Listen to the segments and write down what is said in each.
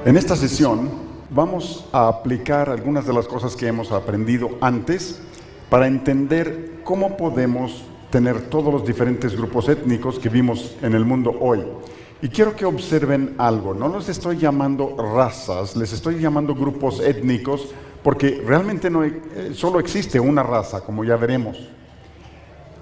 En esta sesión vamos a aplicar algunas de las cosas que hemos aprendido antes para entender cómo podemos tener todos los diferentes grupos étnicos que vimos en el mundo hoy. Y quiero que observen algo, no los estoy llamando razas, les estoy llamando grupos étnicos porque realmente solo existe una raza, como ya veremos.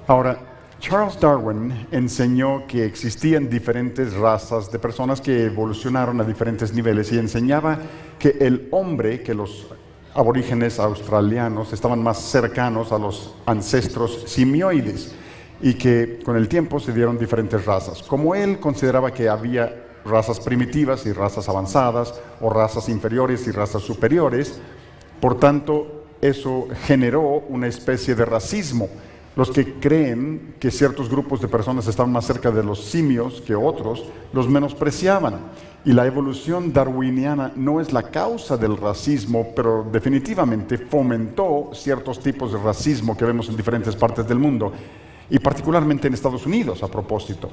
Ahora, Charles Darwin enseñó que existían diferentes razas de personas que evolucionaron a diferentes niveles y enseñaba que el hombre, que los aborígenes australianos estaban más cercanos a los ancestros simioides y que con el tiempo se dieron diferentes razas. Como él consideraba que había razas primitivas y razas avanzadas, o razas inferiores y razas superiores, por tanto, eso generó una especie de racismo. Los que creen que ciertos grupos de personas están más cerca de los simios que otros, los menospreciaban. Y la evolución darwiniana no es la causa del racismo, pero definitivamente fomentó ciertos tipos de racismo que vemos en diferentes partes del mundo, y particularmente en Estados Unidos, a propósito.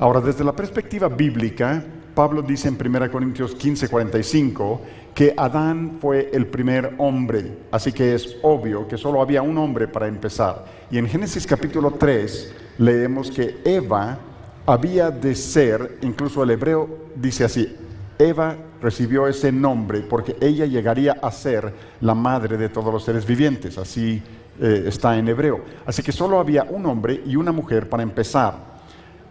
Ahora, desde la perspectiva bíblica, Pablo dice en 1 Corintios 15:45 que Adán fue el primer hombre, así que es obvio que solo había un hombre para empezar. Y en Génesis capítulo 3 leemos que Eva había de ser, incluso el hebreo dice así, Eva recibió ese nombre porque ella llegaría a ser la madre de todos los seres vivientes, así está en hebreo. Así que solo había un hombre y una mujer para empezar.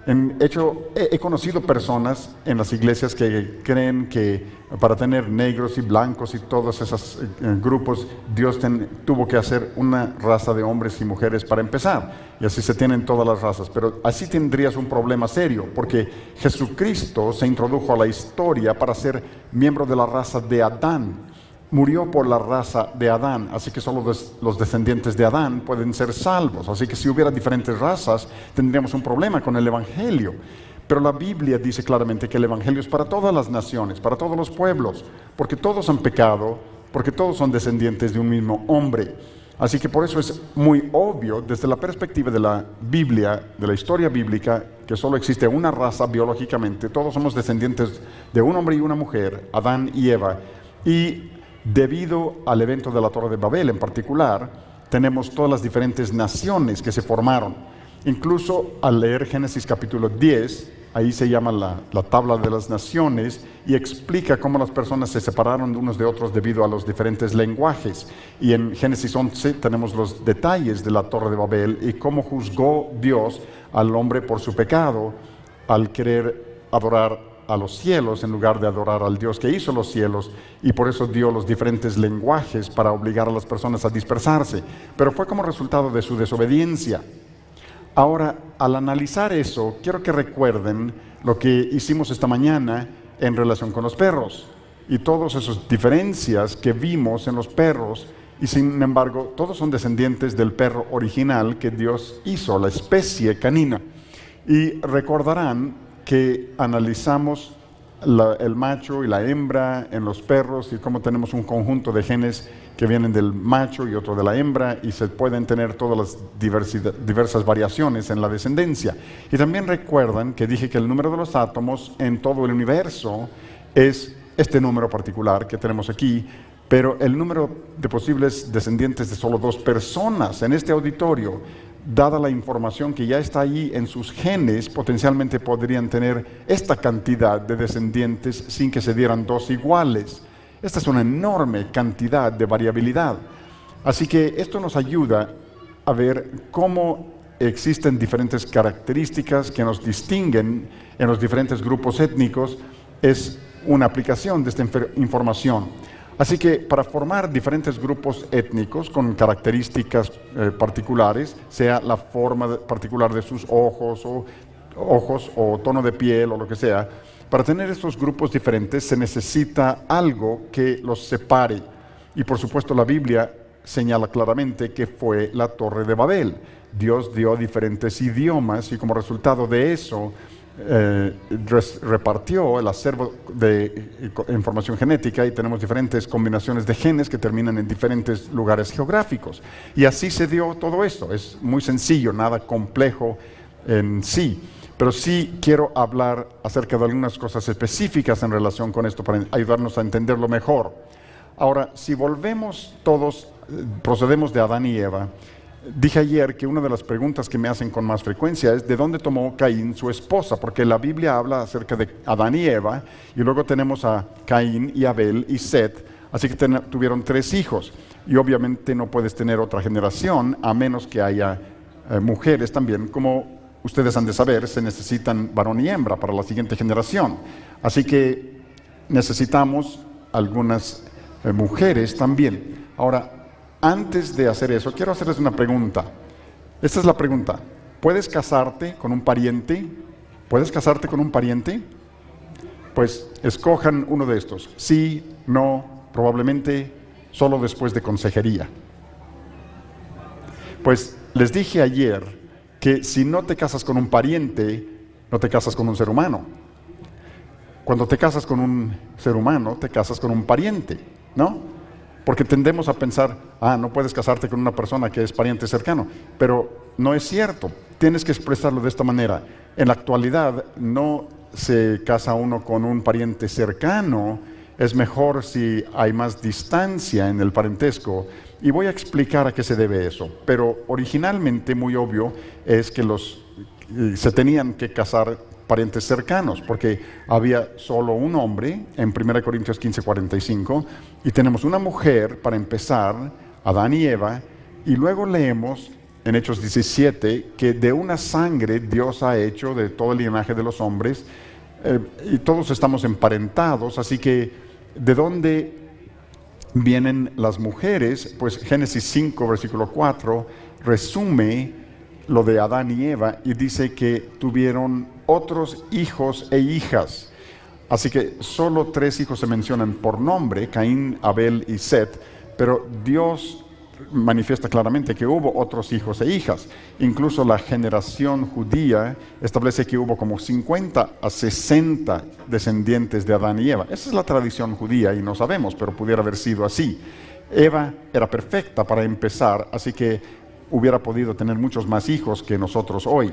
He conocido personas en las iglesias que creen que para tener negros y blancos y todos esos grupos, Dios tuvo que hacer una raza de hombres y mujeres para empezar, y así se tienen todas las razas. Pero así tendrías un problema serio, porque Jesucristo se introdujo a la historia para ser miembro de la raza de Adán. Murió por la raza de Adán, así que solo los descendientes de Adán pueden ser salvos. Así que si hubiera diferentes razas, tendríamos un problema con el Evangelio. Pero la Biblia dice claramente que el Evangelio es para todas las naciones, para todos los pueblos, porque todos han pecado, porque todos son descendientes de un mismo hombre. Así que por eso es muy obvio, desde la perspectiva de la Biblia, de la historia bíblica, que solo existe una raza biológicamente. Todos somos descendientes de un hombre y una mujer, Adán y Eva. Y debido al evento de la Torre de Babel en particular, tenemos todas las diferentes naciones que se formaron. Incluso al leer Génesis capítulo 10, ahí se llama la tabla de las naciones y explica cómo las personas se separaron de unos de otros debido a los diferentes lenguajes. Y en Génesis 11 tenemos los detalles de la Torre de Babel y cómo juzgó Dios al hombre por su pecado al querer adorar a los cielos en lugar de adorar al Dios que hizo los cielos, y por eso dio los diferentes lenguajes para obligar a las personas a dispersarse. Pero fue como resultado de su desobediencia. Ahora, al analizar eso, quiero que recuerden lo que hicimos esta mañana en relación con los perros y todas esas diferencias que vimos en los perros, y sin embargo todos son descendientes del perro original que Dios hizo, la especie canina. Y recordarán que analizamos el macho y la hembra en los perros y cómo tenemos un conjunto de genes que vienen del macho y otro de la hembra, y se pueden tener todas las diversas variaciones en la descendencia. Y también recuerdan que dije que el número de los átomos en todo el universo es este número particular que tenemos aquí, pero el número de posibles descendientes de solo 2 personas en este auditorio, dada la información que ya está ahí en sus genes, potencialmente podrían tener esta cantidad de descendientes sin que se dieran 2 iguales. Esta es una enorme cantidad de variabilidad. Así que esto nos ayuda a ver cómo existen diferentes características que nos distinguen en los diferentes grupos étnicos. Es una aplicación de esta información. Así que para formar diferentes grupos étnicos con características particulares, sea la forma particular de sus ojos o tono de piel o lo que sea, para tener estos grupos diferentes se necesita algo que los separe. Y por supuesto la Biblia señala claramente que fue la Torre de Babel. Dios dio diferentes idiomas y como resultado de eso repartió el acervo de información genética, y tenemos diferentes combinaciones de genes que terminan en diferentes lugares geográficos. Y así se dio todo esto. Es muy sencillo, nada complejo en sí. pero sí quiero hablar acerca de algunas cosas específicas en relación con esto para ayudarnos a entenderlo mejor. Ahora, si volvemos todos, procedemos de Adán y Eva, dije ayer que una de las preguntas que me hacen con más frecuencia es ¿de dónde tomó Caín su esposa? Porque la Biblia habla acerca de Adán y Eva, y luego tenemos a Caín y Abel y Set, así que tuvieron 3 hijos. Y obviamente no puedes tener otra generación a menos que haya mujeres también, como ustedes han de saber, se necesitan varón y hembra para la siguiente generación. Así que necesitamos algunas mujeres también. Ahora, antes de hacer eso, quiero hacerles una pregunta. Esta es la pregunta. ¿Puedes casarte con un pariente? ¿Puedes casarte con un pariente? Pues escojan uno de estos. Sí, no, probablemente, solo después de consejería. Pues les dije ayer que si no te casas con un pariente, no te casas con un ser humano. Cuando te casas con un ser humano, te casas con un pariente, ¿no? Porque tendemos a pensar, no puedes casarte con una persona que es pariente cercano, pero no es cierto. Tienes que expresarlo de esta manera. En la actualidad no se casa uno con un pariente cercano, es mejor si hay más distancia en el parentesco, y voy a explicar a qué se debe eso. Pero originalmente, muy obvio, es que se tenían que casar parientes cercanos, porque había solo un hombre en 1 Corintios 15:45, y tenemos una mujer para empezar, Adán y Eva, y luego leemos en Hechos 17 que de una sangre Dios ha hecho de todo el linaje de los hombres, y todos estamos emparentados, así que ¿de dónde vienen las mujeres? Pues Génesis 5, versículo 4, resume lo de Adán y Eva y dice que tuvieron otros hijos e hijas. Así que solo 3 hijos se mencionan por nombre, Caín, Abel y Set, pero Dios manifiesta claramente que hubo otros hijos e hijas. Incluso la generación judía establece que hubo como 50 a 60 descendientes de Adán y Eva. Esa es la tradición judía y no sabemos, pero pudiera haber sido así. Eva era perfecta para empezar, así que hubiera podido tener muchos más hijos que nosotros hoy.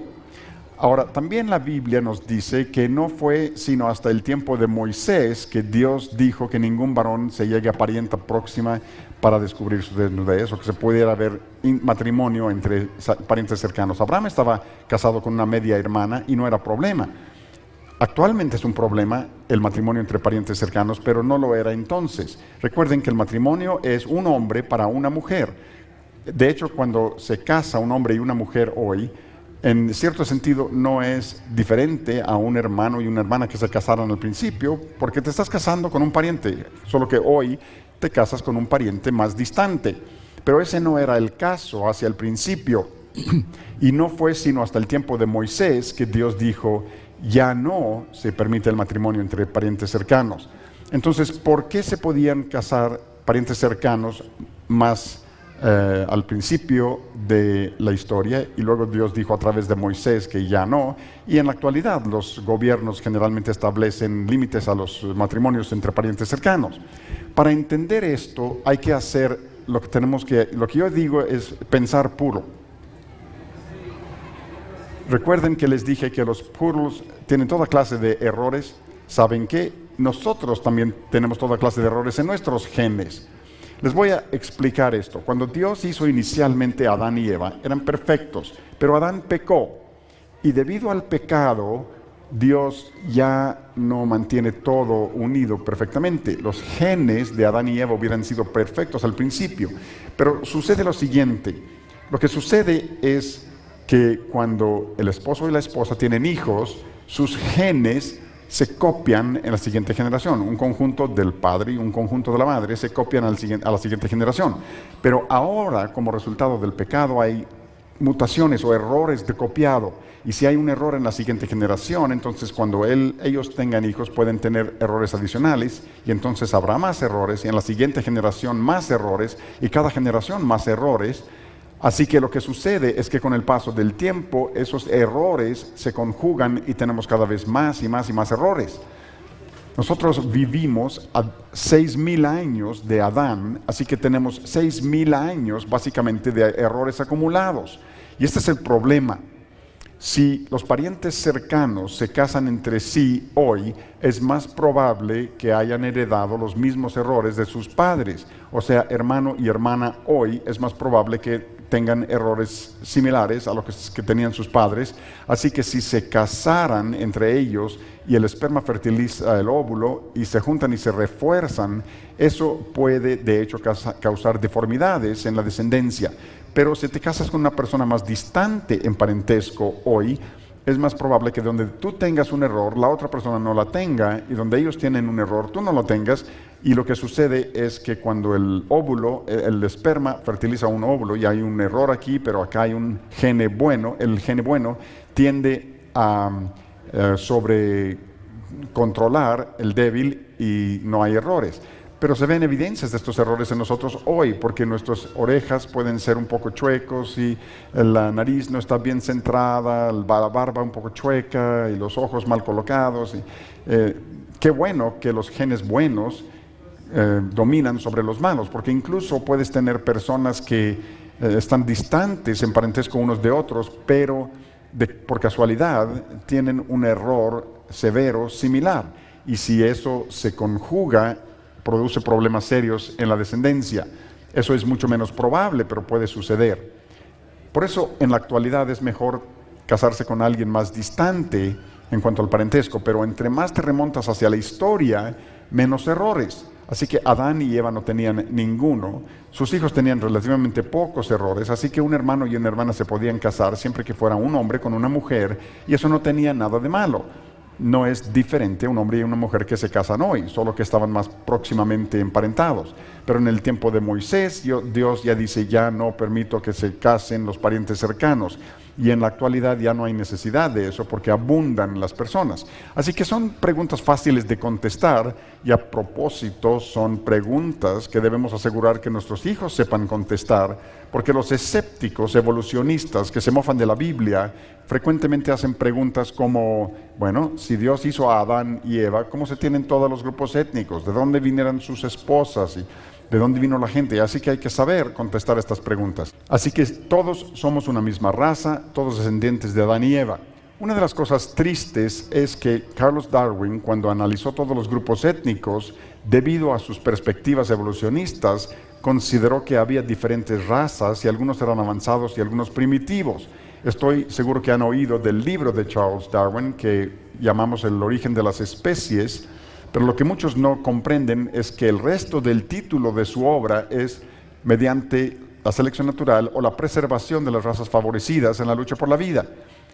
Ahora, también la Biblia nos dice que no fue sino hasta el tiempo de Moisés que Dios dijo que ningún varón se llegue a parienta próxima para descubrir su desnudez, o que se pudiera haber matrimonio entre parientes cercanos. Abraham estaba casado con una media hermana y no era problema. Actualmente es un problema el matrimonio entre parientes cercanos, pero no lo era entonces. Recuerden que el matrimonio es un hombre para una mujer. De hecho, cuando se casa un hombre y una mujer hoy, en cierto sentido no es diferente a un hermano y una hermana que se casaron al principio, porque te estás casando con un pariente, solo que hoy te casas con un pariente más distante. Pero ese no era el caso hacia el principio, y no fue sino hasta el tiempo de Moisés que Dios dijo, ya no se permite el matrimonio entre parientes cercanos. Entonces, ¿por qué se podían casar parientes cercanos más al principio de la historia, y luego Dios dijo a través de Moisés que ya no, y en la actualidad los gobiernos generalmente establecen límites a los matrimonios entre parientes cercanos? Para entender esto hay que hacer lo que yo digo es pensar puro. Recuerden que les dije que los puros tienen toda clase de errores. ¿Saben qué? Nosotros también tenemos toda clase de errores en nuestros genes. Les voy a explicar esto. Cuando Dios hizo inicialmente a Adán y Eva, eran perfectos, pero Adán pecó. Y debido al pecado, Dios ya no mantiene todo unido perfectamente. Los genes de Adán y Eva hubieran sido perfectos al principio. Pero sucede lo siguiente. Lo que sucede es que cuando el esposo y la esposa tienen hijos, sus genes se copian en la siguiente generación. Un conjunto del padre y un conjunto de la madre se copian a la siguiente generación. Pero ahora, como resultado del pecado, hay mutaciones o errores de copiado. Y si hay un error en la siguiente generación, entonces cuando ellos tengan hijos pueden tener errores adicionales, y entonces habrá más errores, y en la siguiente generación más errores, y cada generación más errores. Así que lo que sucede es que con el paso del tiempo esos errores se conjugan y tenemos cada vez más y más y más errores. Nosotros vivimos a 6,000 años de Adán, así que tenemos 6,000 años básicamente de errores acumulados. Y este es el problema. Si los parientes cercanos se casan entre sí hoy, es más probable que hayan heredado los mismos errores de sus padres. O sea, hermano y hermana hoy es más probable que tengan errores similares a los que tenían sus padres. Así que si se casaran entre ellos y el esperma fertiliza el óvulo y se juntan y se refuerzan, eso puede de hecho causar deformidades en la descendencia. Pero si te casas con una persona más distante en parentesco hoy, es más probable que donde tú tengas un error, la otra persona no la tenga, y donde ellos tienen un error, tú no lo tengas. Y lo que sucede es que cuando el óvulo, el esperma fertiliza un óvulo y hay un error aquí, pero acá hay un gene bueno, el gene bueno tiende a sobrecontrolar el débil y no hay errores. Pero se ven evidencias de estos errores en nosotros hoy, porque nuestras orejas pueden ser un poco chuecos y la nariz no está bien centrada, la barba un poco chueca y los ojos mal colocados. Qué bueno que los genes buenos dominan sobre los malos, porque incluso puedes tener personas que están distantes en parentesco unos de otros, pero por casualidad tienen un error severo similar. Y si eso se conjuga, produce problemas serios en la descendencia. Eso es mucho menos probable, pero puede suceder. Por eso, en la actualidad es mejor casarse con alguien más distante en cuanto al parentesco, pero entre más te remontas hacia la historia, menos errores. Así que Adán y Eva no tenían ninguno. Sus hijos tenían relativamente pocos errores, así que un hermano y una hermana se podían casar siempre que fuera un hombre con una mujer, y eso no tenía nada de malo. No es diferente un hombre y una mujer que se casan hoy, solo que estaban más próximamente emparentados. Pero en el tiempo de Moisés, Dios ya dice, ya no permito que se casen los parientes cercanos. Y en la actualidad ya no hay necesidad de eso porque abundan las personas. Así que son preguntas fáciles de contestar, y a propósito son preguntas que debemos asegurar que nuestros hijos sepan contestar, porque los escépticos evolucionistas que se mofan de la Biblia frecuentemente hacen preguntas como, bueno, si Dios hizo a Adán y Eva, ¿cómo se tienen todos los grupos étnicos? ¿De dónde vinieron sus esposas? ¿Y de dónde vino la gente? Así que hay que saber contestar estas preguntas. Así que todos somos una misma raza, todos descendientes de Adán y Eva. Una de las cosas tristes es que Charles Darwin, cuando analizó todos los grupos étnicos, debido a sus perspectivas evolucionistas, consideró que había diferentes razas y algunos eran avanzados y algunos primitivos. Estoy seguro que han oído del libro de Charles Darwin que llamamos El origen de las especies, pero lo que muchos no comprenden es que el resto del título de su obra es mediante la selección natural o la preservación de las razas favorecidas en la lucha por la vida.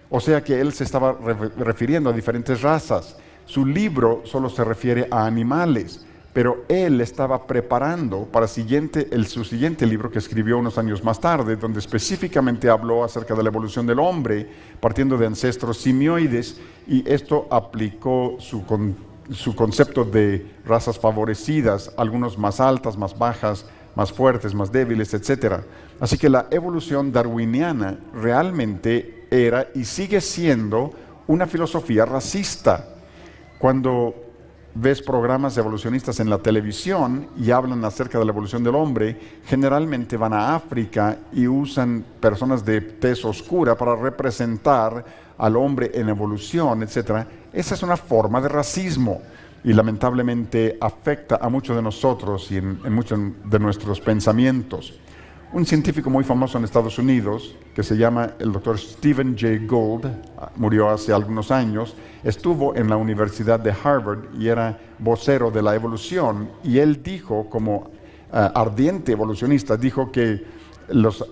O sea que él se estaba refiriendo a diferentes razas. Su libro solo se refiere a animales, pero él estaba preparando para su siguiente libro que escribió unos años más tarde, donde específicamente habló acerca de la evolución del hombre, partiendo de ancestros simioides, y esto aplicó su concepto de razas favorecidas, algunos más altas, más bajas, más fuertes, más débiles, etc. Así que la evolución darwiniana realmente era y sigue siendo una filosofía racista. Cuando ves programas evolucionistas en la televisión y hablan acerca de la evolución del hombre, generalmente van a África y usan personas de tez oscura para representar al hombre en evolución, etc. Esa es una forma de racismo y lamentablemente afecta a muchos de nosotros y en muchos de nuestros pensamientos. Un científico muy famoso en Estados Unidos, que se llama el Dr. Stephen Jay Gould, murió hace algunos años, estuvo en la Universidad de Harvard y era vocero de la evolución, y él dijo, como ardiente evolucionista, dijo que los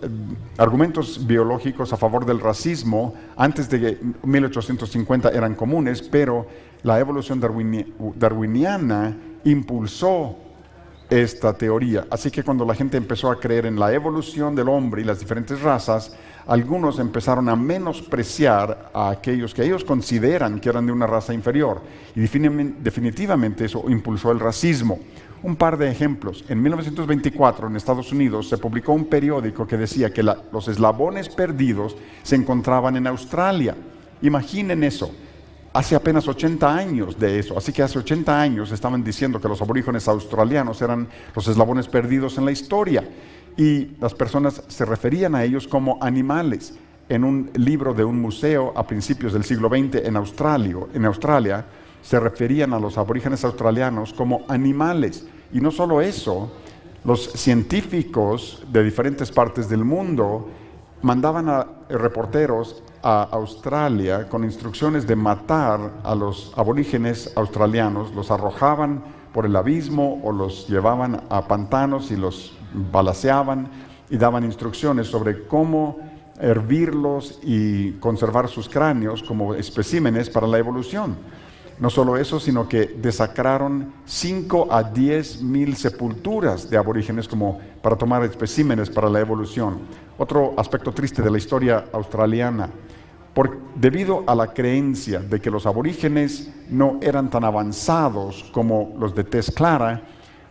argumentos biológicos a favor del racismo antes de 1850 eran comunes, pero la evolución darwiniana impulsó esta teoría. Así que cuando la gente empezó a creer en la evolución del hombre y las diferentes razas, algunos empezaron a menospreciar a aquellos que ellos consideran que eran de una raza inferior, y definitivamente eso impulsó el racismo. Un par de ejemplos. En 1924 en Estados Unidos se publicó un periódico que decía que los eslabones perdidos se encontraban en Australia. Imaginen eso. Hace apenas 80 años de eso, así que hace 80 años estaban diciendo que los aborígenes australianos eran los eslabones perdidos en la historia, y las personas se referían a ellos como animales. en un libro de un museo a principios del siglo XX en Australia, se referían a los aborígenes australianos como animales. Y no solo eso, los científicos de diferentes partes del mundo mandaban a reporteros a Australia con instrucciones de matar a los aborígenes australianos, los arrojaban por el abismo o los llevaban a pantanos y los balaceaban y daban instrucciones sobre cómo hervirlos y conservar sus cráneos como especímenes para la evolución. No solo eso, sino que desacraron 5 a 10 mil sepulturas de aborígenes como para tomar especímenes para la evolución. Otro aspecto triste de la historia australiana, debido a la creencia de que los aborígenes no eran tan avanzados como los de tez clara,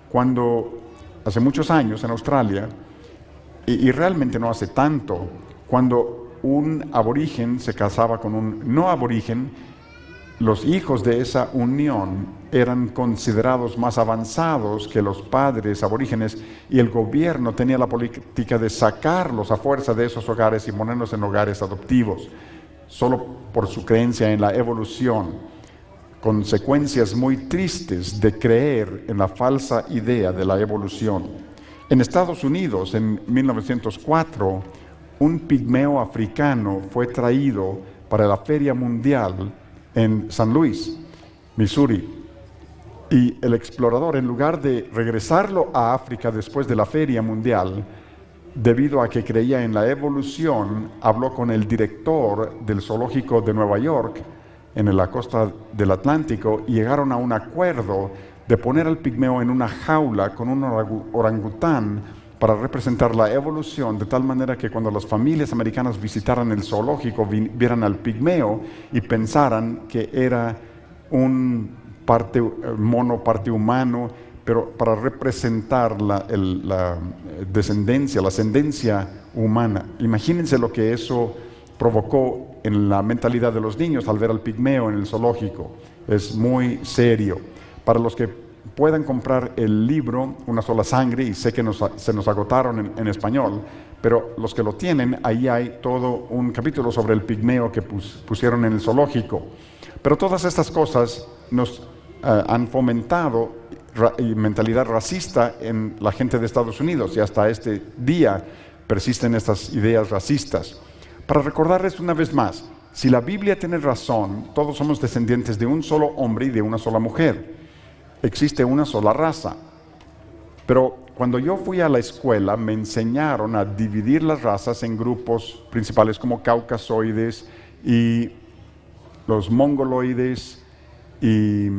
cuando hace muchos años en Australia, y realmente no hace tanto, cuando un aborigen se casaba con un no aborigen, los hijos de esa unión eran considerados más avanzados que los padres aborígenes y el gobierno tenía la política de sacarlos a fuerza de esos hogares y ponerlos en hogares adoptivos, solo por su creencia en la evolución. Consecuencias muy tristes de creer en la falsa idea de la evolución. En Estados Unidos, en 1904, un pigmeo africano fue traído para la Feria Mundial en San Luis, Missouri, y el explorador, en lugar de regresarlo a África después de la Feria Mundial, debido a que creía en la evolución, habló con el director del zoológico de Nueva York, en la costa del Atlántico, y llegaron a un acuerdo de poner al pigmeo en una jaula con un orangután para representar la evolución, de tal manera que cuando las familias americanas visitaran el zoológico, vieran al pigmeo y pensaran que era un mono, parte humano, pero para representar la ascendencia humana. Imagínense lo que eso provocó en la mentalidad de los niños al ver al pigmeo en el zoológico. Es muy serio. Para los que puedan comprar el libro Una sola sangre, y sé que se nos agotaron en español, pero los que lo tienen, ahí hay todo un capítulo sobre el pigmeo que pusieron en el zoológico. Pero todas estas cosas nos han fomentado mentalidad racista en la gente de Estados Unidos, y hasta este día persisten estas ideas racistas. Para recordarles una vez más, si la Biblia tiene razón, todos somos descendientes de un solo hombre y de una sola mujer. Existe una sola raza. Pero cuando yo fui a la escuela me enseñaron a dividir las razas en grupos principales como caucasoides y los mongoloides y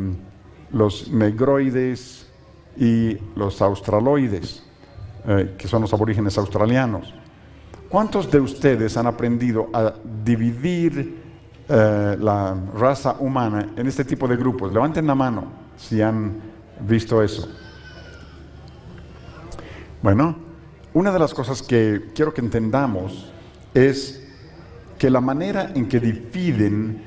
los negroides y los australoides, que son los aborígenes australianos. ¿Cuántos de ustedes han aprendido a dividir la raza humana en este tipo de grupos? Levanten la mano si han visto eso. Bueno, una de las cosas que quiero que entendamos es que la manera en que dividen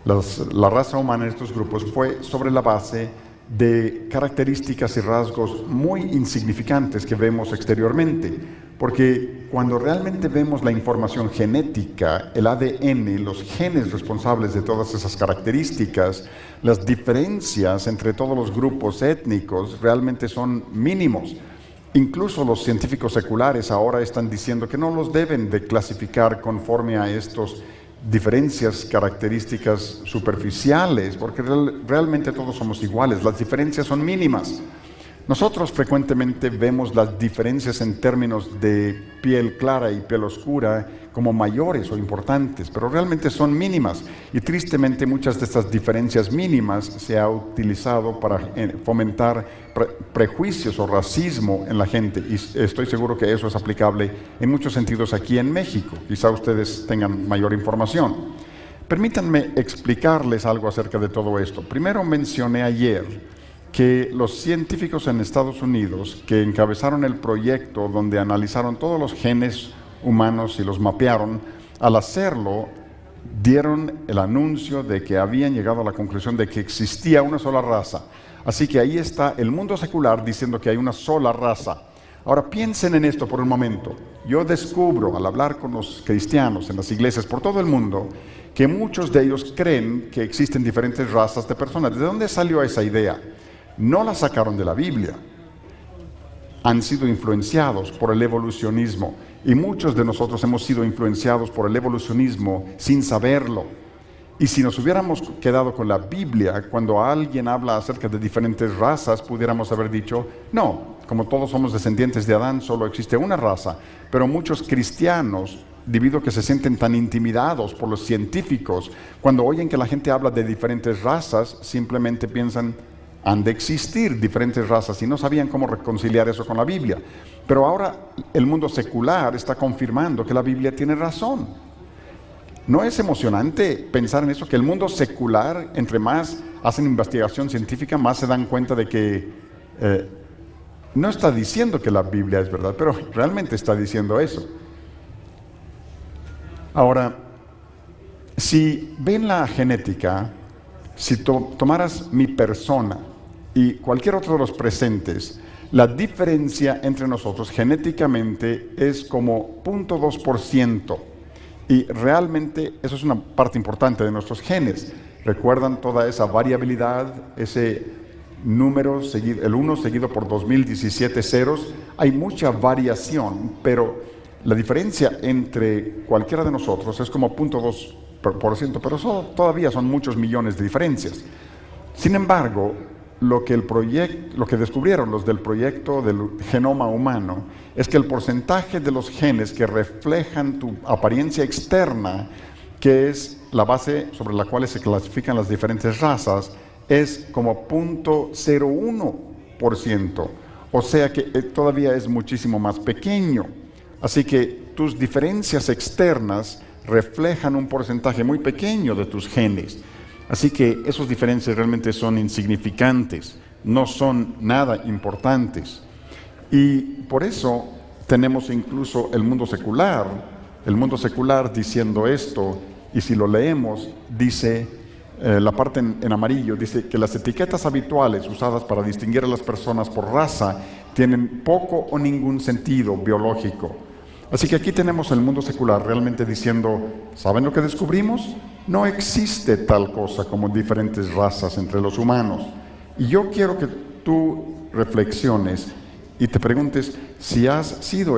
la raza humana en estos grupos fue sobre la base de características y rasgos muy insignificantes que vemos exteriormente, porque cuando realmente vemos la información genética, el ADN, los genes responsables de todas esas características, las diferencias entre todos los grupos étnicos realmente son mínimos. Incluso los científicos seculares ahora están diciendo que no los deben de clasificar conforme a estos diferencias características superficiales, porque realmente todos somos iguales, las diferencias son mínimas. Nosotros frecuentemente vemos las diferencias en términos de piel clara y piel oscura como mayores o importantes, pero realmente son mínimas, y tristemente muchas de estas diferencias mínimas se ha utilizado para fomentar prejuicios o racismo en la gente, y estoy seguro que eso es aplicable en muchos sentidos aquí en México. Quizá ustedes tengan mayor información. Permítanme explicarles algo acerca de todo esto. Primero, mencioné ayer que los científicos en Estados Unidos que encabezaron el proyecto donde analizaron todos los genes humanos y los mapearon, al hacerlo dieron el anuncio de que habían llegado a la conclusión de que existía una sola raza. Así que ahí está el mundo secular diciendo que hay una sola raza. Ahora piensen en esto por un momento. Yo descubro al hablar con los cristianos en las iglesias por todo el mundo que muchos de ellos creen que existen diferentes razas de personas. ¿De dónde salió esa idea? No la sacaron de la Biblia. Han sido influenciados por el evolucionismo. Y muchos de nosotros hemos sido influenciados por el evolucionismo sin saberlo. Y si nos hubiéramos quedado con la Biblia, cuando alguien habla acerca de diferentes razas, pudiéramos haber dicho, no, como todos somos descendientes de Adán, solo existe una raza. Pero muchos cristianos, debido a que se sienten tan intimidados por los científicos, cuando oyen que la gente habla de diferentes razas, simplemente piensan, han de existir diferentes razas, y no sabían cómo reconciliar eso con la Biblia. Pero ahora el mundo secular está confirmando que la Biblia tiene razón. ¿No es emocionante pensar en eso? Que el mundo secular, entre más hacen investigación científica, más se dan cuenta de que no está diciendo que la Biblia es verdad, pero realmente está diciendo eso. Ahora, si ven la genética, si tomaras mi persona y cualquier otro de los presentes, la diferencia entre nosotros genéticamente es como 0.2%. Y realmente eso es una parte importante de nuestros genes. ¿Recuerdan toda esa variabilidad, ese número, el 1 seguido por 2017 ceros? Hay mucha variación, pero la diferencia entre cualquiera de nosotros es como 0.2%, pero eso todavía son muchos millones de diferencias. Sin embargo, lo que descubrieron los del proyecto del genoma humano es que el porcentaje de los genes que reflejan tu apariencia externa, que es la base sobre la cual se clasifican las diferentes razas, es como 0.01%, o sea que todavía es muchísimo más pequeño. Así que tus diferencias externas reflejan un porcentaje muy pequeño de tus genes. Así que esas diferencias realmente son insignificantes, no son nada importantes. Y por eso tenemos incluso el mundo secular diciendo esto, y si lo leemos, dice, la parte en amarillo, dice que las etiquetas habituales usadas para distinguir a las personas por raza tienen poco o ningún sentido biológico. Así que aquí tenemos el mundo secular realmente diciendo, ¿saben lo que descubrimos? No existe tal cosa como diferentes razas entre los humanos. Y yo quiero que tú reflexiones y te preguntes si has sido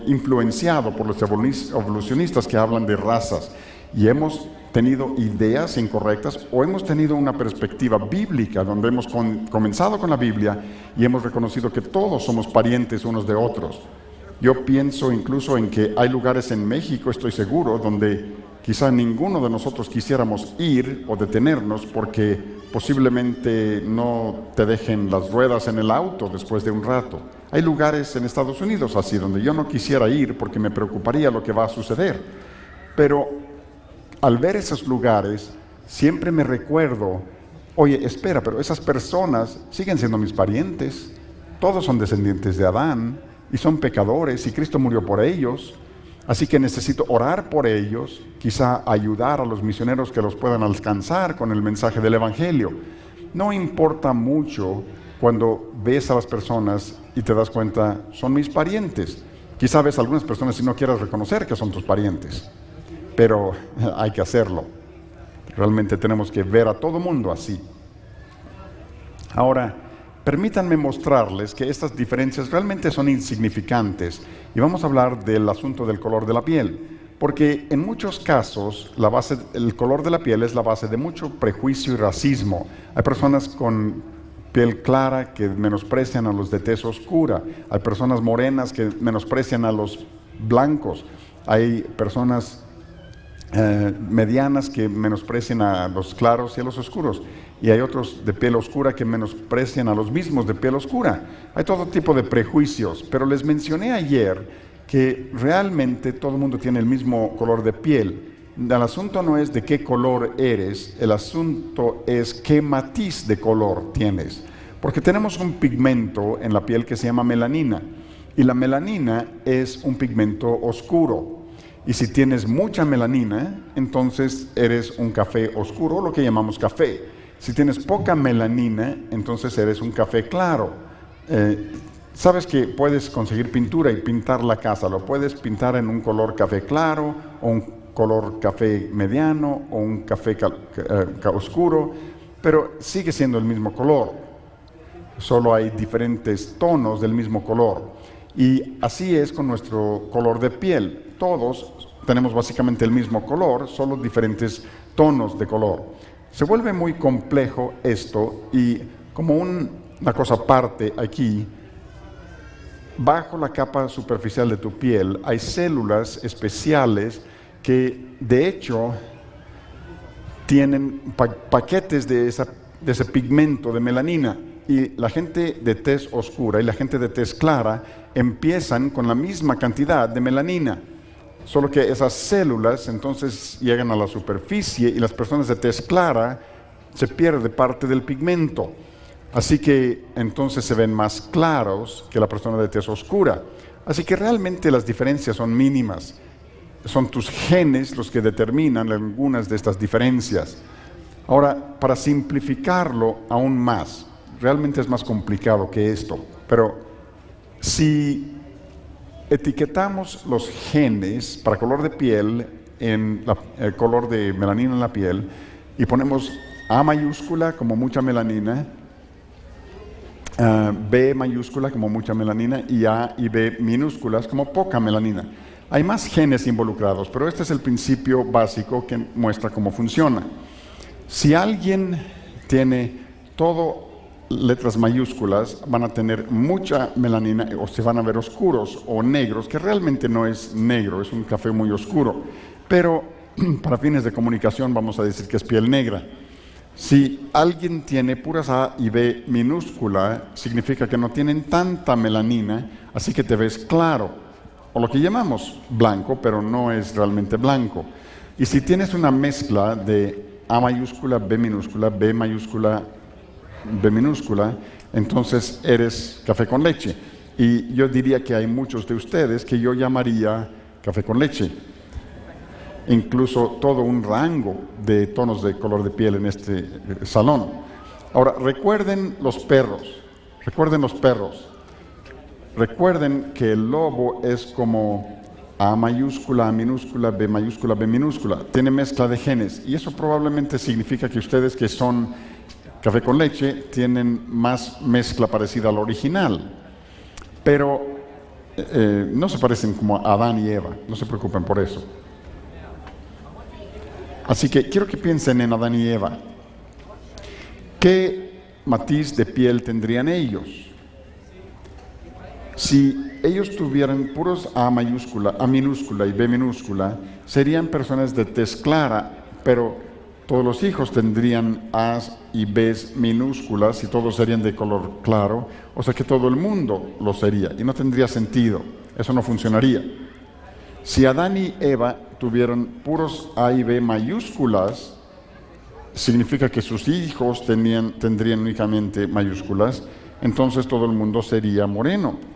influenciado por los evolucionistas que hablan de razas y hemos tenido ideas incorrectas o hemos tenido una perspectiva bíblica donde hemos comenzado con la Biblia y hemos reconocido que todos somos parientes unos de otros. Yo pienso incluso en que hay lugares en México, estoy seguro, donde quizá ninguno de nosotros quisiéramos ir o detenernos porque posiblemente no te dejen las ruedas en el auto después de un rato. Hay lugares en Estados Unidos así, donde yo no quisiera ir porque me preocuparía lo que va a suceder. Pero al ver esos lugares, siempre me recuerdo, oye, espera, pero esas personas siguen siendo mis parientes, todos son descendientes de Adán, y son pecadores, y Cristo murió por ellos, así que necesito orar por ellos, quizá ayudar a los misioneros que los puedan alcanzar con el mensaje del Evangelio. No importa mucho cuando ves a las personas y te das cuenta, son mis parientes. Quizá ves a algunas personas y no quieras reconocer que son tus parientes, pero hay que hacerlo. Realmente tenemos que ver a todo mundo así. Ahora, permítanme mostrarles que estas diferencias realmente son insignificantes y vamos a hablar del asunto del color de la piel, porque en muchos casos el color de la piel es la base de mucho prejuicio y racismo. Hay personas con piel clara que menosprecian a los de tez oscura, hay personas morenas que menosprecian a los blancos, hay personas medianas que menosprecian a los claros y a los oscuros, y hay otros de piel oscura que menosprecian a los mismos de piel oscura. Hay todo tipo de prejuicios, pero les mencioné ayer que realmente todo el mundo tiene el mismo color de piel. El asunto no es de qué color eres, el asunto es qué matiz de color tienes, porque tenemos un pigmento en la piel que se llama melanina, y la melanina es un pigmento oscuro. Y si tienes mucha melanina, entonces eres un café oscuro, lo que llamamos café. Si tienes poca melanina, entonces eres un café claro. Sabes que puedes conseguir pintura y pintar la casa. Lo puedes pintar en un color café claro, o un color café mediano, o un café oscuro, pero sigue siendo el mismo color. Solo hay diferentes tonos del mismo color. Y así es con nuestro color de piel. Todos tenemos básicamente el mismo color, solo diferentes tonos de color. Se vuelve muy complejo esto y como una cosa aparte aquí, bajo la capa superficial de tu piel hay células especiales que de hecho tienen paquetes de ese pigmento de melanina. Y la gente de tez oscura y la gente de tez clara empiezan con la misma cantidad de melanina, solo que esas células entonces llegan a la superficie y las personas de tez clara se pierde parte del pigmento. Así que entonces se ven más claros que la persona de tez oscura. Así que realmente las diferencias son mínimas. Son tus genes los que determinan algunas de estas diferencias. Ahora, para simplificarlo aún más, realmente es más complicado que esto, pero si etiquetamos los genes para color de piel en el color de melanina en la piel y ponemos A mayúscula como mucha melanina, B mayúscula como mucha melanina y A y B minúsculas como poca melanina. Hay más genes involucrados, pero este es el principio básico que muestra cómo funciona. Si alguien tiene todo letras mayúsculas, van a tener mucha melanina o se van a ver oscuros o negros, que realmente no es negro, es un café muy oscuro, pero para fines de comunicación vamos a decir que es piel negra. Si alguien tiene puras A y B minúscula, significa que no tienen tanta melanina, así que te ves claro, o lo que llamamos blanco, pero no es realmente blanco. Y si tienes una mezcla de A mayúscula, B minúscula, B mayúscula, B minúscula, entonces eres café con leche. Y yo diría que hay muchos de ustedes que yo llamaría café con leche. Incluso todo un rango de tonos de color de piel en este salón. Ahora, recuerden los perros. Recuerden que el lobo es como A mayúscula, A minúscula, B mayúscula, B minúscula. Tiene mezcla de genes. Y eso probablemente significa que ustedes que son café con leche tienen más mezcla parecida al original. Pero no se parecen como a Adán y Eva. No se preocupen por eso. Así que quiero que piensen en Adán y Eva. ¿Qué matiz de piel tendrían ellos? Si ellos tuvieran puros A mayúscula, A minúscula y B minúscula, serían personas de tez clara, pero todos los hijos tendrían A's y B's minúsculas y todos serían de color claro, o sea que todo el mundo lo sería, y no tendría sentido, eso no funcionaría. Si Adán y Eva tuvieron puros A y B mayúsculas, significa que sus hijos tendrían únicamente mayúsculas, entonces todo el mundo sería moreno.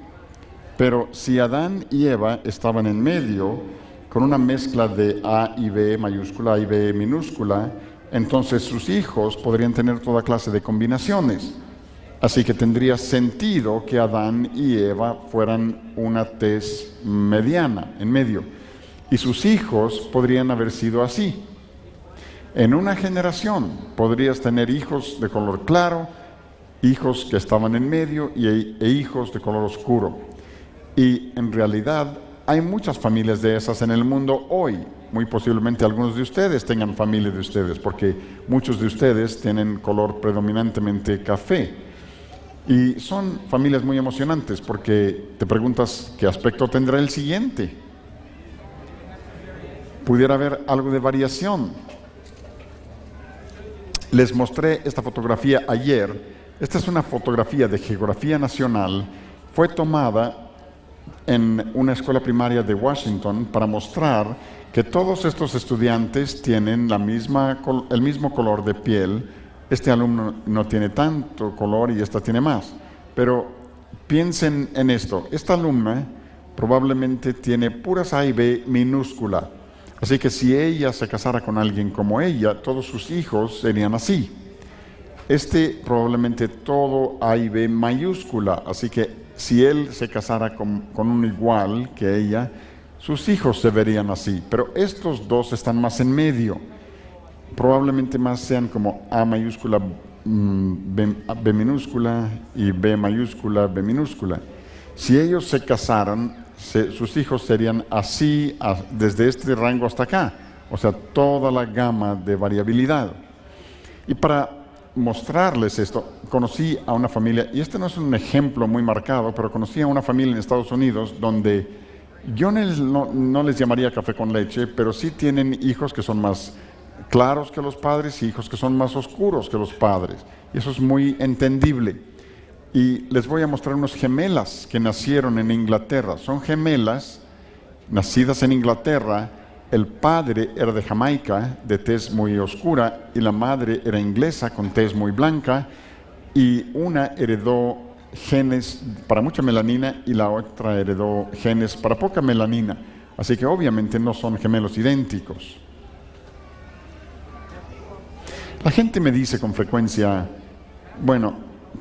Pero si Adán y Eva estaban en medio, con una mezcla de A y B mayúscula, A y B minúscula, entonces sus hijos podrían tener toda clase de combinaciones. Así que tendría sentido que Adán y Eva fueran una tez mediana, en medio. Y sus hijos podrían haber sido así. En una generación podrías tener hijos de color claro, hijos que estaban en medio e hijos de color oscuro. Y en realidad hay muchas familias de esas en el mundo hoy. Muy posiblemente algunos de ustedes tengan familia de ustedes, porque muchos de ustedes tienen color predominantemente café. Y son familias muy emocionantes porque te preguntas qué aspecto tendrá el siguiente. Pudiera haber algo de variación. Les mostré esta fotografía ayer. Esta es una fotografía de geografía nacional. Fue tomada en una escuela primaria de Washington para mostrar que todos estos estudiantes tienen el mismo color de piel. Este alumno no tiene tanto color y esta tiene más. Pero piensen en esto. Esta alumna probablemente tiene puras A y B minúscula. Así que si ella se casara con alguien como ella, todos sus hijos serían así. Este probablemente todo A y B mayúscula. Así que si él se casara con un igual que ella, sus hijos se verían así. Pero estos dos están más en medio. Probablemente más sean como A mayúscula, B minúscula y B mayúscula, B minúscula. Si ellos se casaran, sus hijos serían así desde este rango hasta acá. O sea, toda la gama de variabilidad. Y para mostrarles esto, conocí a una familia, y este no es un ejemplo muy marcado, pero conocí a una familia en Estados Unidos donde yo no les llamaría café con leche, pero sí tienen hijos que son más claros que los padres y hijos que son más oscuros que los padres. Y eso es muy entendible. Y les voy a mostrar unas gemelas que nacieron en Inglaterra. Son gemelas nacidas en Inglaterra. El padre era de Jamaica, de tez muy oscura, y la madre era inglesa, con tez muy blanca, y una heredó genes para mucha melanina y la otra heredó genes para poca melanina. Así que obviamente no son gemelos idénticos. La gente me dice con frecuencia, bueno,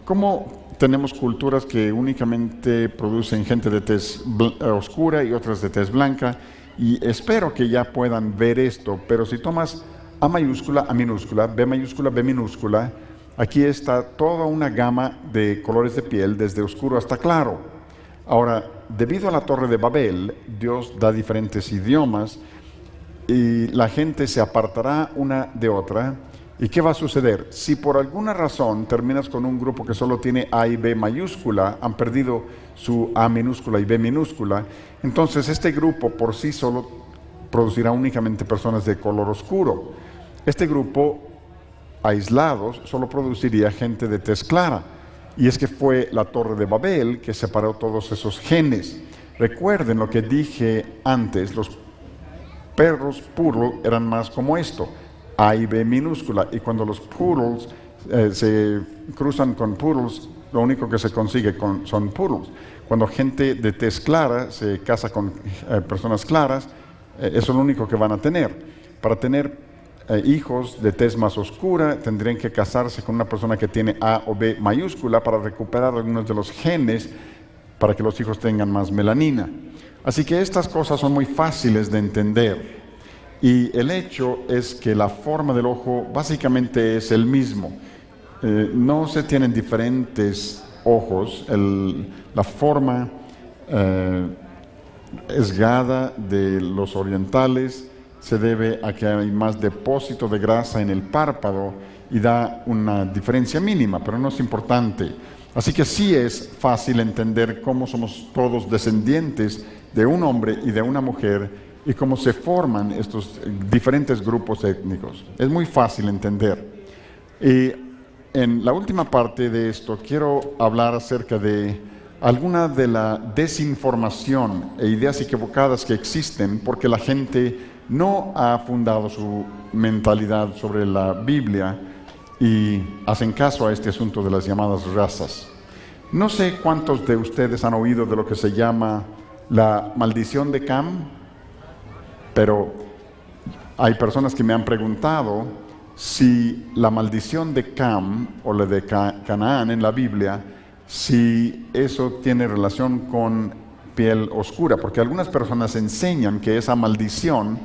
¿cómo tenemos culturas que únicamente producen gente de tez oscura y otras de tez blanca? Y espero que ya puedan ver esto, pero si tomas A mayúscula, A minúscula, B mayúscula, B minúscula, aquí está toda una gama de colores de piel, desde oscuro hasta claro. Ahora, debido a la Torre de Babel, Dios da diferentes idiomas y la gente se apartará una de otra. ¿Y qué va a suceder? Si por alguna razón terminas con un grupo que solo tiene A y B mayúscula, han perdido su A minúscula y B minúscula, entonces este grupo por sí solo producirá únicamente personas de color oscuro. Este grupo, aislados, solo produciría gente de tez clara. Y es que fue la Torre de Babel que separó todos esos genes. Recuerden lo que dije antes, los perros poodle eran más como esto, A y B minúscula, y cuando los poodles se cruzan con poodles, lo único que se consigue son poodles. Cuando gente de tez clara se casa con personas claras, eso es lo único que van a tener. Para tener hijos de tez más oscura, tendrían que casarse con una persona que tiene A o B mayúscula para recuperar algunos de los genes para que los hijos tengan más melanina. Así que estas cosas son muy fáciles de entender. Y el hecho es que la forma del ojo básicamente es el mismo. No se tienen diferentes ojos. La forma esgada de los orientales se debe a que hay más depósito de grasa en el párpado y da una diferencia mínima, pero no es importante. Así que sí es fácil entender cómo somos todos descendientes de un hombre y de una mujer y cómo se forman estos diferentes grupos étnicos. Es muy fácil entender. Y en la última parte de esto quiero hablar acerca de alguna de la desinformación e ideas equivocadas que existen porque la gente no ha fundado su mentalidad sobre la Biblia y hacen caso a este asunto de las llamadas razas. No sé cuántos de ustedes han oído de lo que se llama la maldición de Cam, pero hay personas que me han preguntado si la maldición de Cam o la de Canaán en la Biblia, si eso tiene relación con piel oscura, porque algunas personas enseñan que esa maldición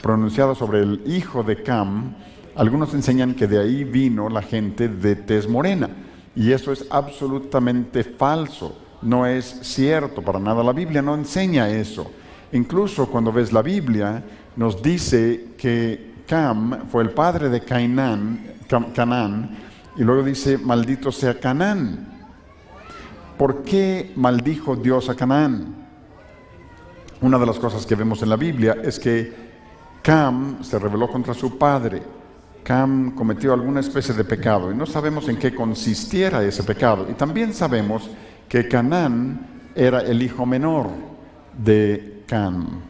pronunciada sobre el hijo de Cam, algunos enseñan que de ahí vino la gente de tez morena, y eso es absolutamente falso, no es cierto para nada. La Biblia no enseña eso. Incluso cuando ves la Biblia, nos dice que Cam fue el padre de Canaán, y luego dice, maldito sea Canaán. ¿Por qué maldijo Dios a Canaán? Una de las cosas que vemos en la Biblia es que Cam se rebeló contra su padre. Cam cometió alguna especie de pecado y no sabemos en qué consistiera ese pecado. Y también sabemos que Canaán era el hijo menor de Cam.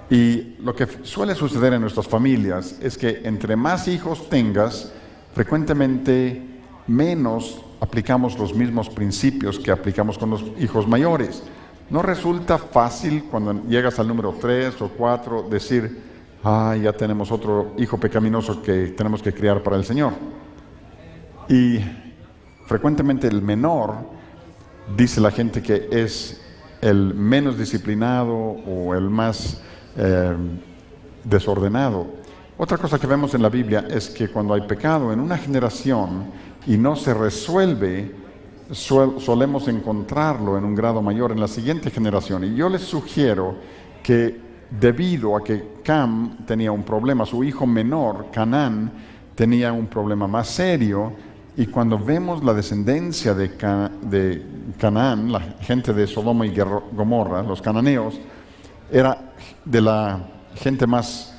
Y lo que suele suceder en nuestras familias es que entre más hijos tengas, frecuentemente menos aplicamos los mismos principios que aplicamos con los hijos mayores. No resulta fácil cuando llegas al número 3 o 4 decir, ya tenemos otro hijo pecaminoso que tenemos que criar para el Señor. Y frecuentemente el menor dice la gente que es el menos disciplinado o el más desordenado. Otra cosa que vemos en la Biblia es que cuando hay pecado en una generación y no se resuelve, solemos encontrarlo en un grado mayor en la siguiente generación. Y yo les sugiero que debido a que Cam tenía un problema, su hijo menor, Canaán, tenía un problema más serio, y cuando vemos la descendencia de Canaán, la gente de Sodoma y Gomorra, los cananeos, era de la gente más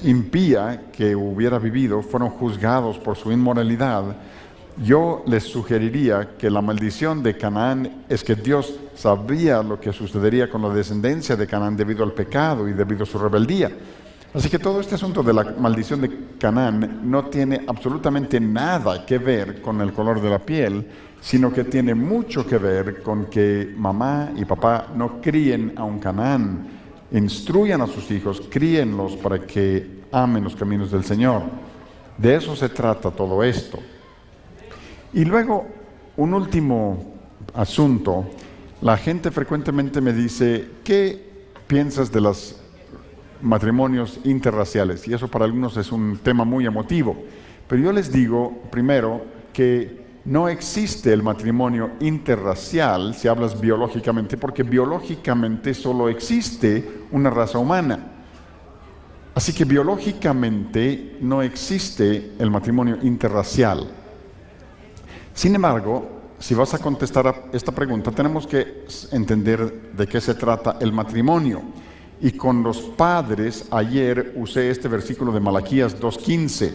impía que hubiera vivido, fueron juzgados por su inmoralidad. Yo les sugeriría que la maldición de Canaán es que Dios sabía lo que sucedería con la descendencia de Canaán debido al pecado y debido a su rebeldía. Así que todo este asunto de la maldición de Canaán no tiene absolutamente nada que ver con el color de la piel, sino que tiene mucho que ver con que mamá y papá no críen a un Canaán, instruyan a sus hijos, críenlos para que amen los caminos del Señor. De eso se trata todo esto. Y luego, un último asunto. La gente frecuentemente me dice, ¿qué piensas de los matrimonios interraciales? Y eso para algunos es un tema muy emotivo. Pero yo les digo, primero, que no existe el matrimonio interracial, si hablas biológicamente, porque biológicamente solo existe una raza humana. Así que biológicamente no existe el matrimonio interracial. Sin embargo, si vas a contestar a esta pregunta, tenemos que entender de qué se trata el matrimonio. Y con los padres, ayer usé este versículo de Malaquías 2:15.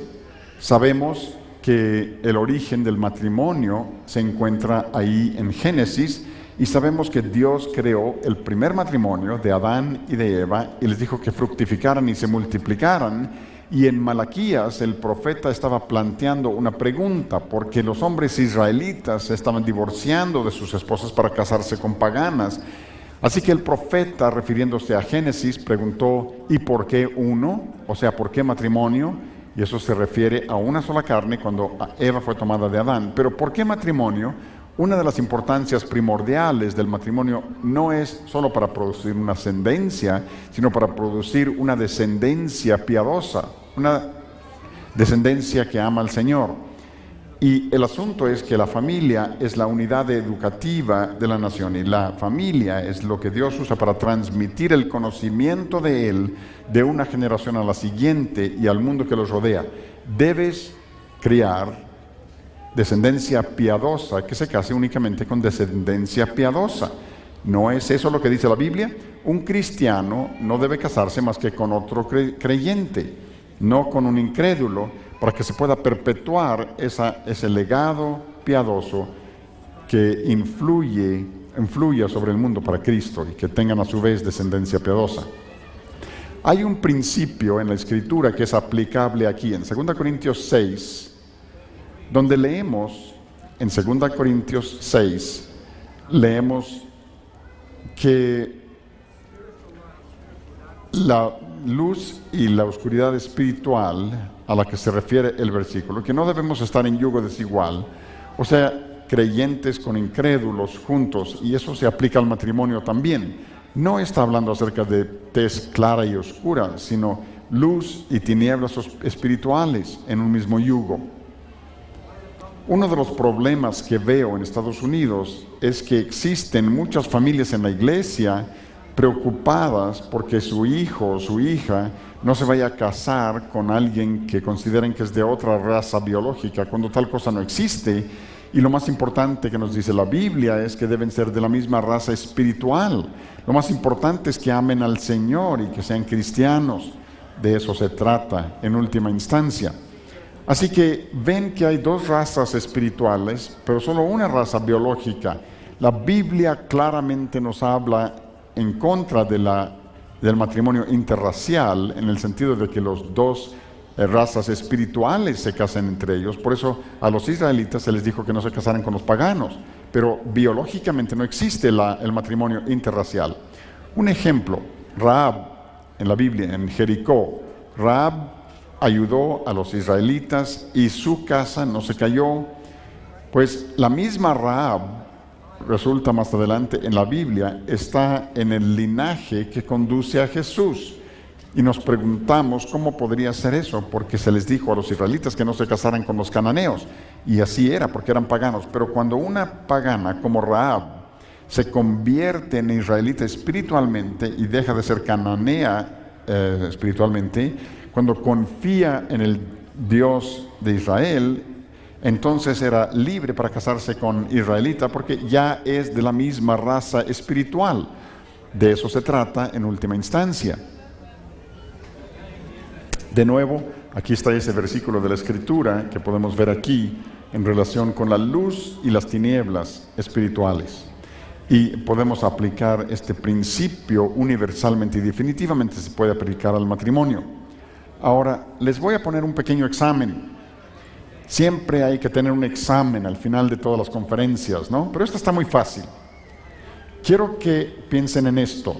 Sabemos que el origen del matrimonio se encuentra ahí en Génesis, y sabemos que Dios creó el primer matrimonio de Adán y de Eva y les dijo que fructificaran y se multiplicaran. Y en Malaquías el profeta estaba planteando una pregunta, porque los hombres israelitas se estaban divorciando de sus esposas para casarse con paganas. Así que el profeta, refiriéndose a Génesis, preguntó, ¿y por qué uno? O sea, ¿por qué matrimonio? Y eso se refiere a una sola carne cuando Eva fue tomada de Adán. Pero ¿por qué matrimonio? Una de las importancias primordiales del matrimonio no es solo para producir una ascendencia, sino para producir una descendencia piadosa, una descendencia que ama al Señor. Y el asunto es que la familia es la unidad educativa de la nación, y la familia es lo que Dios usa para transmitir el conocimiento de Él de una generación a la siguiente y al mundo que los rodea. Debes criar descendencia piadosa que se case únicamente con descendencia piadosa. ¿No es eso lo que dice la Biblia? Un cristiano no debe casarse más que con otro creyente, no con un incrédulo, para que se pueda perpetuar ese legado piadoso que influya sobre el mundo para Cristo y que tengan a su vez descendencia piadosa. Hay un principio en la Escritura que es aplicable aquí, en 2 Corintios 6, donde leemos, en 2 Corintios 6, leemos que la luz y la oscuridad espiritual a la que se refiere el versículo, que no debemos estar en yugo desigual, o sea, creyentes con incrédulos juntos, y eso se aplica al matrimonio también. No está hablando acerca de tez clara y oscura, sino luz y tinieblas espirituales en un mismo yugo. Uno de los problemas que veo en Estados Unidos es que existen muchas familias en la iglesia preocupadas porque su hijo o su hija no se vaya a casar con alguien que consideren que es de otra raza biológica, cuando tal cosa no existe. Y lo más importante que nos dice la Biblia es que deben ser de la misma raza espiritual. Lo más importante es que amen al Señor y que sean cristianos. De eso se trata en última instancia. Así que ven que hay dos razas espirituales, pero solo una raza biológica. La Biblia claramente nos habla en contra del matrimonio interracial, en el sentido de que los dos razas espirituales se casan entre ellos. Por eso a los israelitas se les dijo que no se casaran con los paganos, pero biológicamente no existe el matrimonio interracial. Un ejemplo, Rahab en la Biblia, en Jericó. Rahab ayudó a los israelitas y su casa no se cayó. Pues la misma Rahab resulta más adelante en la Biblia, está en el linaje que conduce a Jesús. Y nos preguntamos cómo podría ser eso, porque se les dijo a los israelitas que no se casaran con los cananeos. Y así era, porque eran paganos. Pero cuando una pagana como Rahab se convierte en israelita espiritualmente y deja de ser cananea espiritualmente, cuando confía en el Dios de Israel, entonces era libre para casarse con israelita porque ya es de la misma raza espiritual. De eso se trata en última instancia. De nuevo, aquí está ese versículo de la Escritura que podemos ver aquí en relación con la luz y las tinieblas espirituales. Y podemos aplicar este principio universalmente y definitivamente se puede aplicar al matrimonio. Ahora, les voy a poner un pequeño examen. Siempre hay que tener un examen al final de todas las conferencias, ¿no? Pero esto está muy fácil. Quiero que piensen en esto.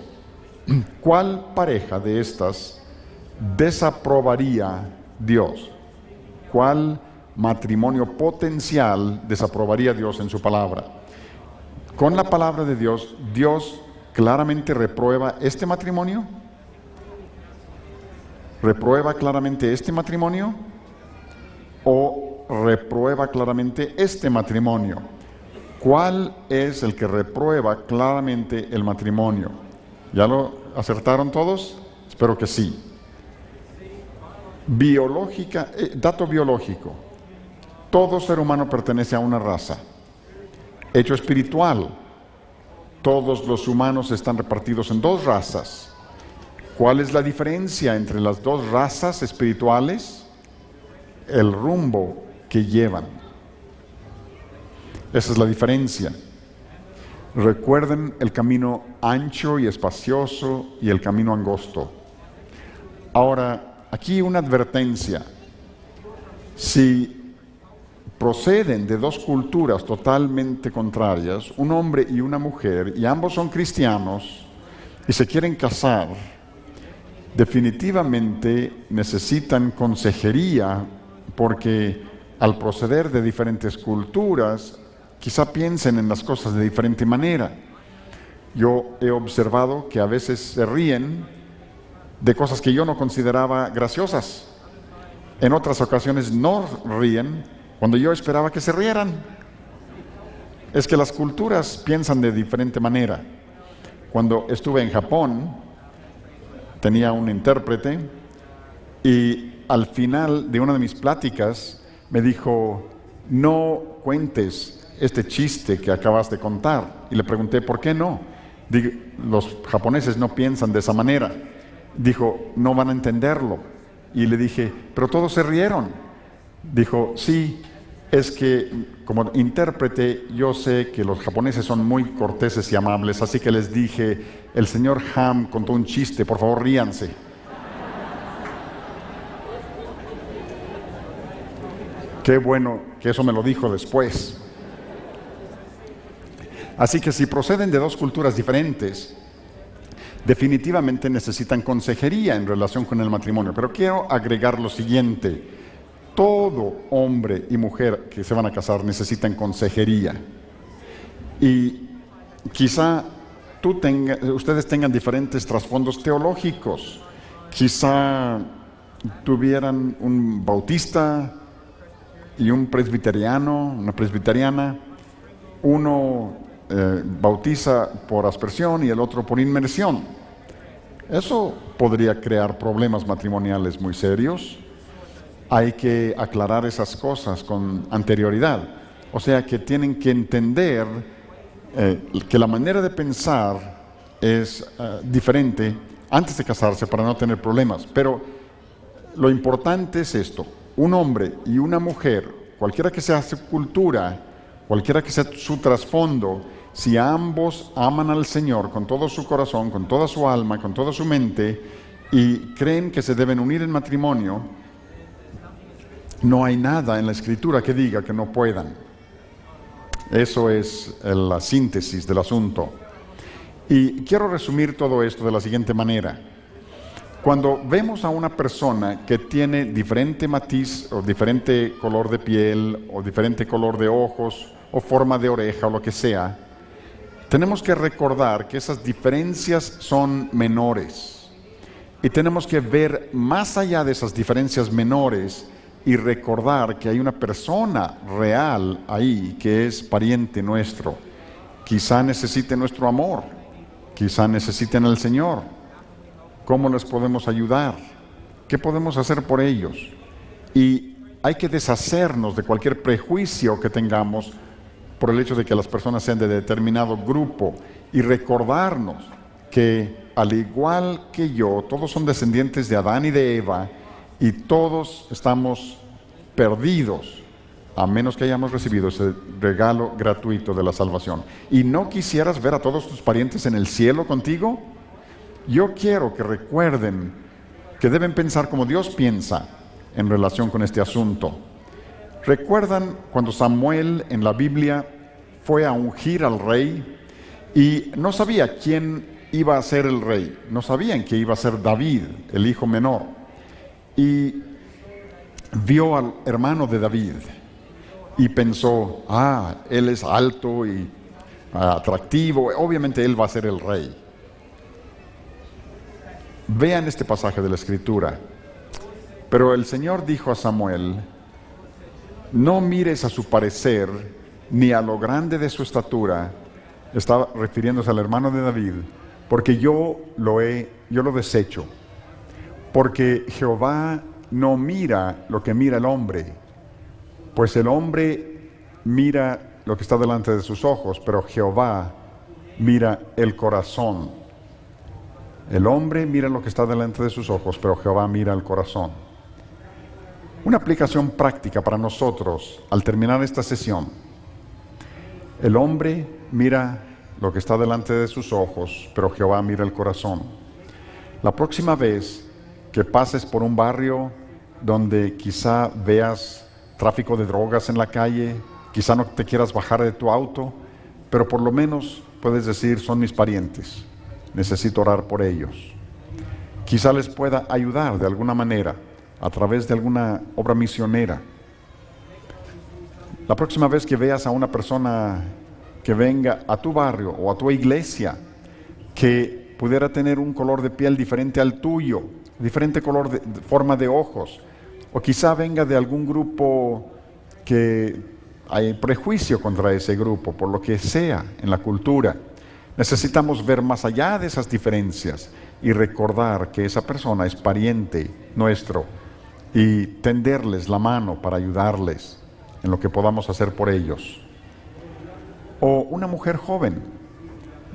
¿Cuál pareja de estas desaprobaría Dios? ¿Cuál matrimonio potencial desaprobaría Dios en su palabra? Con la palabra de Dios, ¿Dios claramente reprueba este matrimonio? ¿Reprueba claramente este matrimonio? ¿O reprueba claramente este matrimonio? ¿Cuál es el que reprueba claramente el matrimonio? ¿Ya lo acertaron todos? Espero que sí. Dato biológico. Todo ser humano pertenece a una raza. Hecho espiritual. Todos los humanos están repartidos en dos razas. ¿Cuál es la diferencia entre las dos razas espirituales? El rumbo que llevan. Esa es la diferencia. Recuerden el camino ancho y espacioso y el camino angosto. Ahora, aquí una advertencia. Si proceden de dos culturas totalmente contrarias, un hombre y una mujer, y ambos son cristianos, y se quieren casar, definitivamente necesitan consejería, porque al proceder de diferentes culturas, quizá piensen en las cosas de diferente manera. Yo he observado que a veces se ríen de cosas que yo no consideraba graciosas. En otras ocasiones no ríen cuando yo esperaba que se rieran. Es que las culturas piensan de diferente manera. Cuando estuve en Japón, tenía un intérprete y al final de una de mis pláticas me dijo: no cuentes este chiste que acabas de contar. Y le pregunté: ¿por qué no? Los japoneses no piensan de esa manera. Dijo: no van a entenderlo. Y le dije: pero todos se rieron. Dijo: sí, es que como intérprete yo sé que los japoneses son muy corteses y amables, así que les dije: el señor Ham contó un chiste, por favor ríanse. Qué bueno que eso me lo dijo después. Así que si proceden de dos culturas diferentes, definitivamente necesitan consejería en relación con el matrimonio. Pero quiero agregar lo siguiente: todo hombre y mujer que se van a casar necesitan consejería. Y quizá ustedes tengan diferentes trasfondos teológicos. Quizá tuvieran un bautista y un presbiteriano, una presbiteriana. Uno bautiza por aspersión y el otro por inmersión. Eso podría crear problemas matrimoniales muy serios. Hay que aclarar esas cosas con anterioridad. O sea que tienen que entender que la manera de pensar es diferente antes de casarse para no tener problemas. Pero lo importante es esto: un hombre y una mujer, cualquiera que sea su cultura, cualquiera que sea su trasfondo, si ambos aman al Señor con todo su corazón, con toda su alma, con toda su mente, y creen que se deben unir en matrimonio, no hay nada en la Escritura que diga que no puedan. Eso es la síntesis del asunto. Y quiero resumir todo esto de la siguiente manera. Cuando vemos a una persona que tiene diferente matiz o diferente color de piel o diferente color de ojos o forma de oreja o lo que sea, tenemos que recordar que esas diferencias son menores. Y tenemos que ver más allá de esas diferencias menores y recordar que hay una persona real ahí que es pariente nuestro. Quizá necesite nuestro amor, quizá necesiten al Señor. ¿Cómo les podemos ayudar? ¿Qué podemos hacer por ellos? Y hay que deshacernos de cualquier prejuicio que tengamos por el hecho de que las personas sean de determinado grupo y recordarnos que al igual que yo, todos son descendientes de Adán y de Eva y todos estamos perdidos a menos que hayamos recibido ese regalo gratuito de la salvación. ¿Y no quisieras ver a todos tus parientes en el cielo contigo? Yo quiero que recuerden que deben pensar como Dios piensa en relación con este asunto. ¿Recuerdan cuando Samuel en la Biblia fue a ungir al rey y no sabía quién iba a ser el rey? No sabían que iba a ser David, el hijo menor. Y vio al hermano de David y pensó, él es alto y atractivo, obviamente él va a ser el rey. Vean este pasaje de la Escritura. Pero el Señor dijo a Samuel, no mires a su parecer, ni a lo grande de su estatura, estaba refiriéndose al hermano de David, porque yo lo desecho. Porque Jehová no mira lo que mira el hombre, pues el hombre mira lo que está delante de sus ojos, pero Jehová mira el corazón. El hombre mira lo que está delante de sus ojos, pero Jehová mira el corazón. Una aplicación práctica para nosotros al terminar esta sesión. El hombre mira lo que está delante de sus ojos, pero Jehová mira el corazón. La próxima vez que pases por un barrio donde quizá veas tráfico de drogas en la calle, quizá no te quieras bajar de tu auto, pero por lo menos puedes decir, son mis parientes, necesito orar por ellos. Quizá les pueda ayudar de alguna manera, a través de alguna obra misionera. La próxima vez que veas a una persona que venga a tu barrio o a tu iglesia, que pudiera tener un color de piel diferente al tuyo, diferente color de forma de ojos, o quizá venga de algún grupo que hay prejuicio contra ese grupo, por lo que sea en la cultura. Necesitamos ver más allá de esas diferencias y recordar que esa persona es pariente nuestro y tenderles la mano para ayudarles en lo que podamos hacer por ellos. O una mujer joven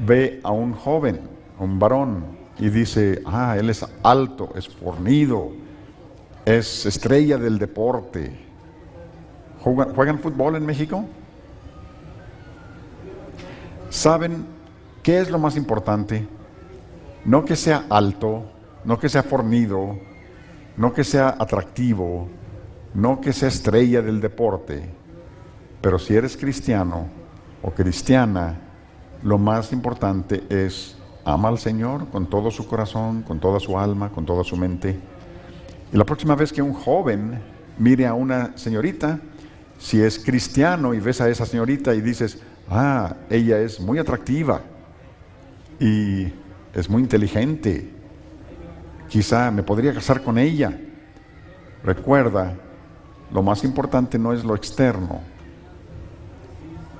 ve a un joven, a un varón, y dice, él es alto, es fornido, es estrella del deporte. ¿Juegan fútbol en México? ¿Saben qué es lo más importante? No que sea alto, no que sea fornido, no que sea atractivo, no que sea estrella del deporte, pero si eres cristiano o cristiana, lo más importante es ama al Señor con todo su corazón, con toda su alma, con toda su mente. Y la próxima vez que un joven mire a una señorita, si es cristiano y ves a esa señorita y dices, ella es muy atractiva y es muy inteligente, quizá me podría casar con ella. Recuerda, lo más importante no es lo externo,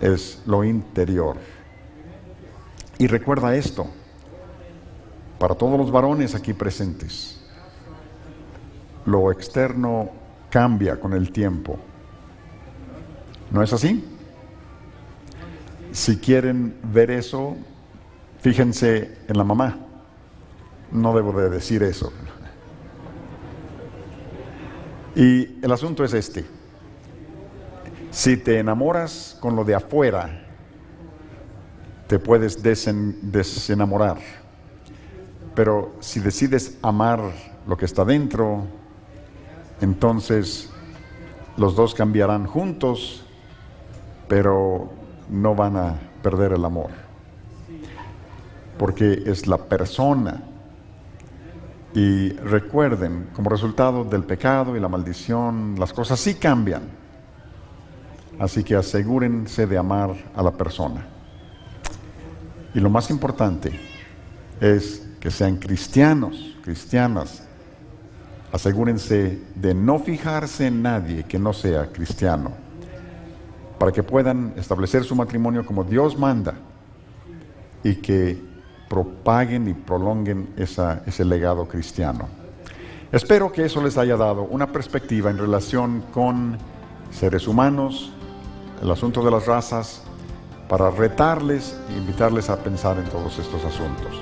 es lo interior. Y recuerda esto, para todos los varones aquí presentes, lo externo cambia con el tiempo. ¿No es así? Si quieren ver eso, fíjense en la mamá. No debo de decir eso. Y el asunto es este. Si te enamoras con lo de afuera, te puedes desenamorar. Pero si decides amar lo que está dentro, entonces los dos cambiarán juntos, pero no van a perder el amor. Porque es la persona. Y recuerden, como resultado del pecado y la maldición, las cosas sí cambian. Así que asegúrense de amar a la persona. Y lo más importante es que sean cristianos, cristianas. Asegúrense de no fijarse en nadie que no sea cristiano, para que puedan establecer su matrimonio como Dios manda y que propaguen y prolonguen ese legado cristiano. Espero que eso les haya dado una perspectiva en relación con seres humanos, el asunto de las razas, para retarles e invitarles a pensar en todos estos asuntos.